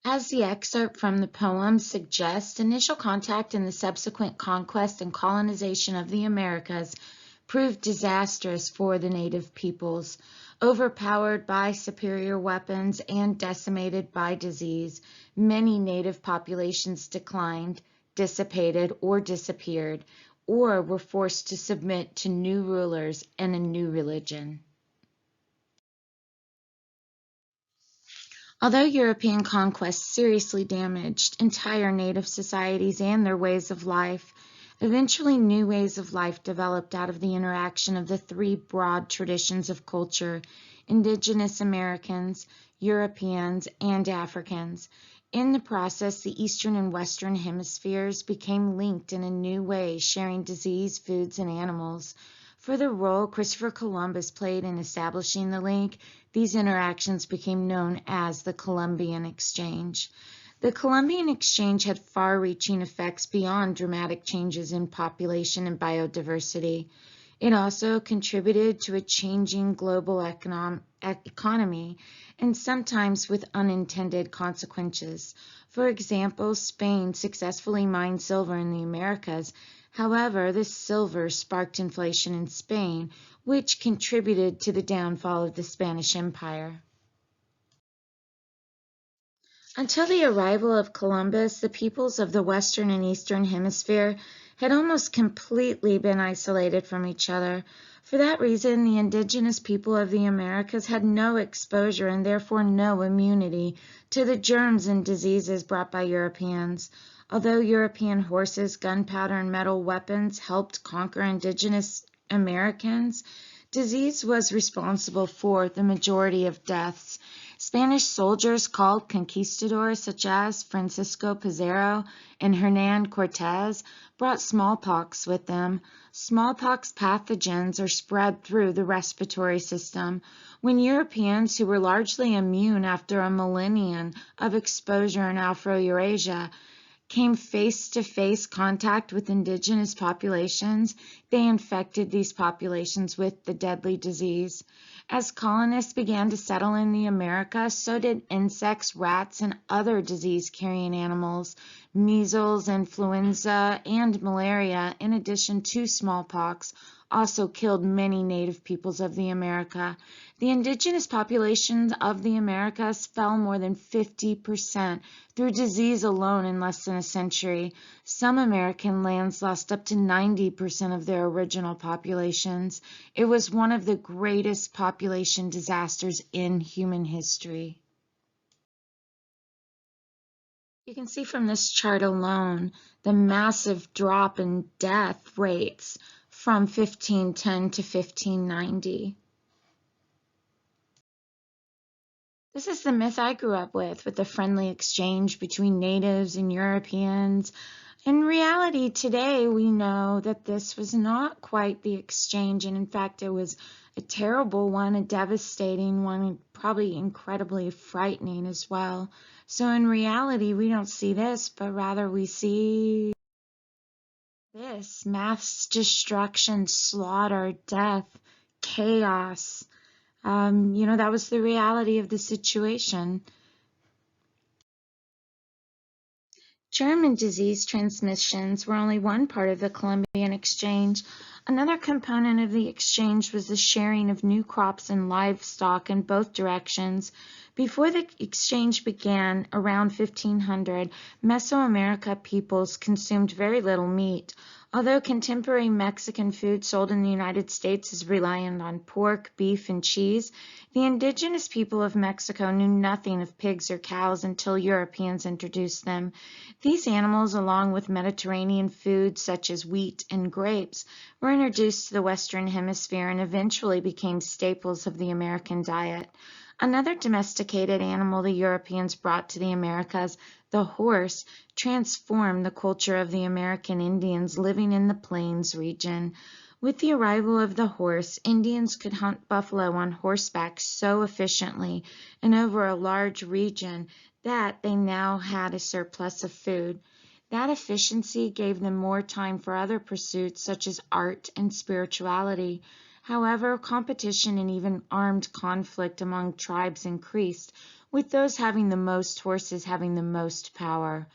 As the excerpt from the poem suggests, initial contact and the subsequent conquest and colonization of the Americas proved disastrous for the native peoples. Overpowered by superior weapons and decimated by disease, many native populations declined, dissipated, or disappeared, or were forced to submit to new rulers and a new religion. Although European conquest seriously damaged entire native societies and their ways of life, eventually new ways of life developed out of the interaction of the three broad traditions of culture: indigenous Americans, Europeans, and Africans. In the process, the Eastern and Western hemispheres became linked in a new way, sharing disease, foods, and animals. For the role Christopher Columbus played in establishing the link, these interactions became known as the Columbian Exchange. The Columbian Exchange had far-reaching effects beyond dramatic changes in population and biodiversity. It also contributed to a changing global economy, and sometimes with unintended consequences. For example, Spain successfully mined silver in the Americas. However, this silver sparked inflation in Spain, which contributed to the downfall of the Spanish Empire. Until the arrival of Columbus, the peoples of the Western and Eastern Hemisphere had almost completely been isolated from each other. For that reason, the indigenous people of the Americas had no exposure and therefore no immunity to the germs and diseases brought by Europeans. Although European horses, gunpowder, and metal weapons helped conquer indigenous Americans, disease was responsible for the majority of deaths. Spanish soldiers called conquistadors such as Francisco Pizarro and Hernan Cortez brought smallpox with them. Smallpox pathogens are spread through the respiratory system. When Europeans, who were largely immune after a millennium of exposure in Afro-Eurasia, came face-to-face contact with indigenous populations, they infected these populations with the deadly disease. As colonists began to settle in the Americas, so did insects, rats, and other disease-carrying animals. Measles, influenza, and malaria, in addition to smallpox, also killed many native peoples of the America. The indigenous population of the Americas fell more than 50% through disease alone in less than a century. Some American lands lost up to 90% of their original populations. It was one of the greatest population disasters in human history. You can see from this chart alone the massive drop in death rates from 1510 to 1590. This is the myth I grew up with the friendly exchange between natives and Europeans. In reality, today we know that this was not quite the exchange, and in fact it was a terrible one, a devastating one, and probably incredibly frightening as well. So in reality, we don't see this, but rather we see this: mass destruction, slaughter, death, chaos. That was the reality of the situation. Germ and disease transmissions were only one part of the Columbian Exchange. Another component of the exchange was the sharing of new crops and livestock in both directions. Before the exchange began, around 1500, Mesoamerica peoples consumed very little meat. Although contemporary Mexican food sold in the United States is reliant on pork, beef, and cheese, the indigenous people of Mexico knew nothing of pigs or cows until Europeans introduced them. These animals, along with Mediterranean foods such as wheat and grapes, were introduced to the Western Hemisphere and eventually became staples of the American diet. Another domesticated animal the Europeans brought to the Americas, the horse, transformed the culture of the American Indians living in the Plains region. With the arrival of the horse, Indians could hunt buffalo on horseback so efficiently and over a large region that they now had a surplus of food. That efficiency gave them more time for other pursuits such as art and spirituality. However, competition and even armed conflict among tribes increased, with those having the most horses having the most power.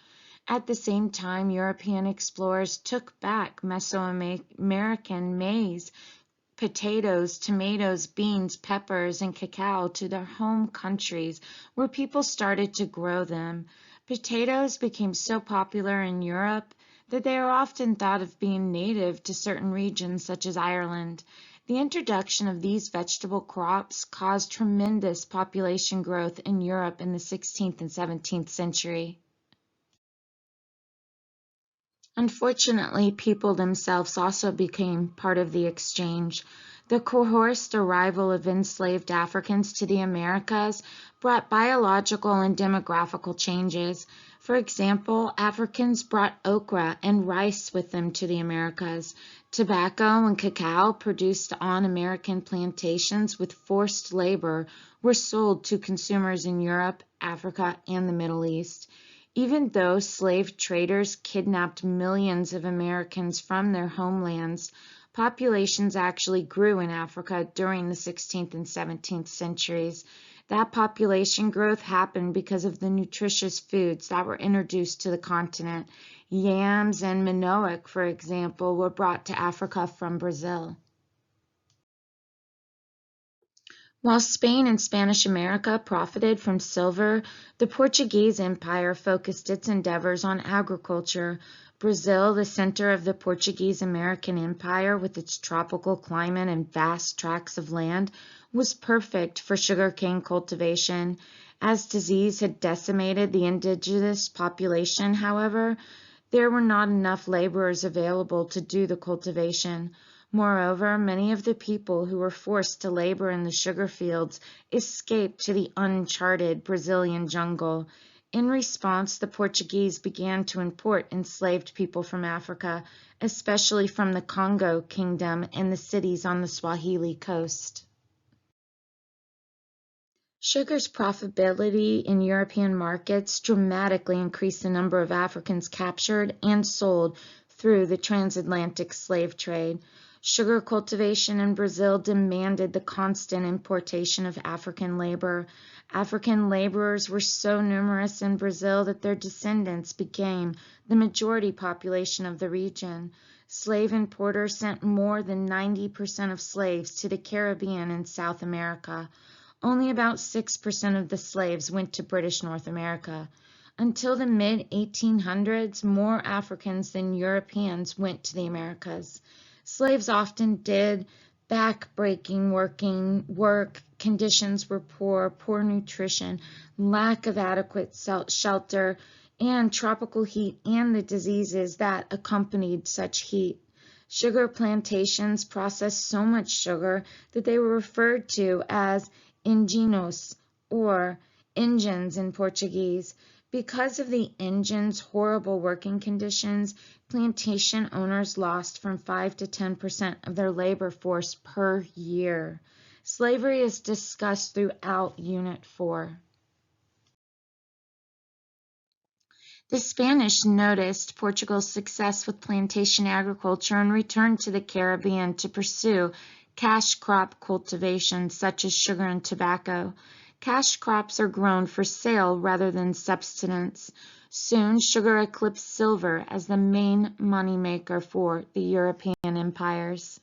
At the same time, European explorers took back Mesoamerican maize, potatoes, tomatoes, beans, peppers, and cacao to their home countries, where people started to grow them. Potatoes became so popular in Europe that they are often thought of being native to certain regions such as Ireland. The introduction of these vegetable crops caused tremendous population growth in Europe in the 16th and 17th century. Unfortunately, people themselves also became part of the exchange. The coerced arrival of enslaved Africans to the Americas brought biological and demographical changes. For example, Africans brought okra and rice with them to the Americas. Tobacco and cacao produced on American plantations with forced labor were sold to consumers in Europe, Africa, and the Middle East. Even though slave traders kidnapped millions of Americans from their homelands, populations actually grew in Africa during the 16th and 17th centuries. That population growth happened because of the nutritious foods that were introduced to the continent. Yams and manioc, for example, were brought to Africa from Brazil. While Spain and Spanish America profited from silver, the Portuguese Empire focused its endeavors on agriculture. Brazil, the center of the Portuguese American Empire with its tropical climate and vast tracts of land, was perfect for sugarcane cultivation. As disease had decimated the indigenous population, however, there were not enough laborers available to do the cultivation. Moreover, many of the people who were forced to labor in the sugar fields escaped to the uncharted Brazilian jungle. In response, the Portuguese began to import enslaved people from Africa, especially from the Congo Kingdom and the cities on the Swahili coast. Sugar's profitability in European markets dramatically increased the number of Africans captured and sold through the transatlantic slave trade. Sugar cultivation in Brazil demanded the constant importation of African labor. African laborers were so numerous in Brazil that their descendants became the majority population of the region. Slave importers sent more than 90% of slaves to the Caribbean and South America. Only about 6% of the slaves went to British North America. Until the mid-1800s, more Africans than Europeans went to the Americas. Slaves often did back-breaking work. Conditions were poor nutrition, lack of adequate shelter, and tropical heat and the diseases that accompanied such heat. Sugar plantations processed so much sugar that they were referred to as engenhos, or engines in Portuguese. Because of the engines' horrible working conditions, plantation owners lost from 5 to 10% of their labor force per year. Slavery is discussed throughout Unit 4. The Spanish noticed Portugal's success with plantation agriculture and returned to the Caribbean to pursue cash crop cultivation such as sugar and tobacco. Cash crops are grown for sale rather than subsistence. Soon, sugar eclipsed silver as the main moneymaker for the European empires.